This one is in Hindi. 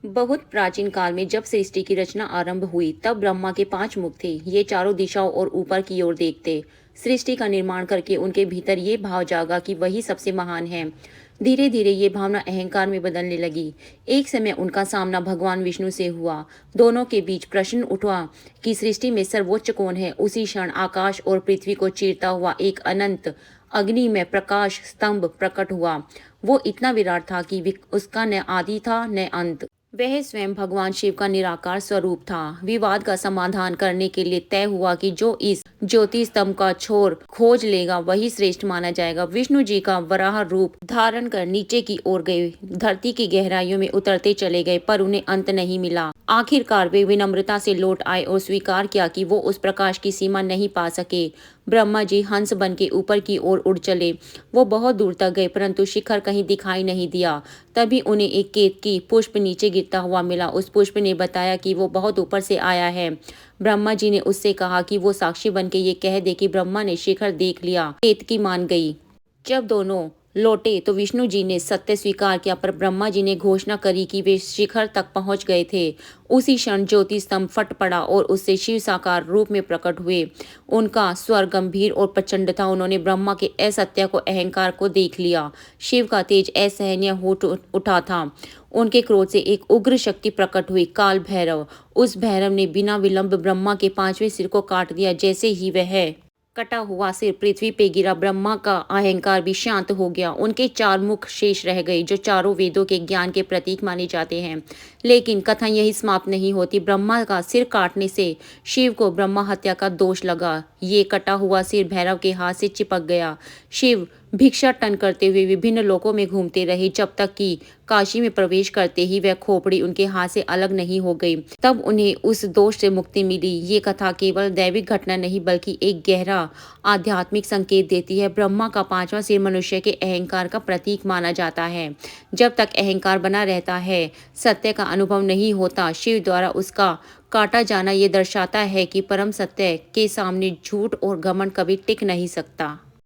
बहुत प्राचीन काल में जब सृष्टि की रचना आरंभ हुई तब ब्रह्मा के 5 मुख थे। ये चारों दिशाओं और ऊपर की ओर देखते। सृष्टि का निर्माण करके उनके भीतर ये भाव जागा कि वही सबसे महान है। धीरे धीरे ये भावना अहंकार में बदलने लगी। एक समय उनका सामना भगवान विष्णु से हुआ। दोनों के बीच प्रश्न उठा कि सृष्टि में सर्वोच्च कौन है। उसी क्षण आकाश और पृथ्वी को चीरता हुआ एक अनंत अग्नि में प्रकाश स्तंभ प्रकट हुआ। वो इतना विराट था कि उसका न आदि था न अंत। वह स्वयं भगवान शिव का निराकार स्वरूप था। विवाद का समाधान करने के लिए तय हुआ कि जो इस ज्योति स्तंभ का छोर खोज लेगा वही श्रेष्ठ माना जाएगा। विष्णु जी का वराह रूप धारण कर नीचे की ओर गए, धरती की गहराइयों में उतरते चले गए, पर उन्हें अंत नहीं मिला। आखिरकार वे विनम्रता से लौट आए और स्वीकार किया कि वो उस प्रकाश की सीमा नहीं पा सके। ब्रह्मा जी हंस बन के ऊपर की ओर उड़ चले। वो बहुत दूर तक गए परंतु शिखर कहीं दिखाई नहीं दिया। तभी उन्हें एक केतकी पुष्प नीचे गिरता हुआ मिला। उस पुष्प ने बताया कि वो बहुत ऊपर से आया है। ब्रह्मा जी ने उससे कहा कि वो साक्षी बन के ये कह दे कि ब्रह्मा ने शिखर देख लिया। केतकी मान गई। जब दोनों लौटे तो विष्णु जी ने सत्य स्वीकार किया, पर ब्रह्मा जी ने घोषणा करी कि वे शिखर तक पहुंच गए थे। उसी क्षण ज्योति स्तंभ फट पड़ा और उससे शिव साकार रूप में प्रकट हुए। उनका स्वर गंभीर और प्रचंड था। उन्होंने ब्रह्मा के असत्य को, अहंकार को देख लिया। शिव का तेज असहनीय हो उठा था। उनके क्रोध से एक उग्र शक्ति प्रकट हुई, काल भैरव। उस भैरव ने बिना विलंब ब्रह्मा के 5वें सिर को काट दिया। जैसे ही वह कटा हुआ सिर पृथ्वी पे गिरा, ब्रह्मा का अहंकार भी शांत हो गया। उनके 4 मुख शेष रह गए जो चारों वेदों के ज्ञान के प्रतीक माने जाते हैं। लेकिन कथा यही समाप्त नहीं होती। ब्रह्मा का सिर काटने से शिव को ब्रह्मा हत्या का दोष लगा। ये कटा हुआ सिर भैरव के हाथ से चिपक गया। शिव भिक्षाटन करते हुए विभिन्न लोकों में घूमते रहे, जब तक कि काशी में प्रवेश करते ही वह खोपड़ी उनके हाथ से अलग नहीं हो गई। तब उन्हें उस दोष से मुक्ति मिली। ये कथा केवल दैविक घटना नहीं बल्कि एक गहरा आध्यात्मिक संकेत देती है। ब्रह्मा का 5वां सिर मनुष्य के अहंकार का प्रतीक माना जाता है। जब तक अहंकार बना रहता है, सत्य का अनुभव नहीं होता। शिव द्वारा उसका काटा जाना ये दर्शाता है कि परम सत्य के सामने झूठ और घमंड कभी टिक नहीं सकता।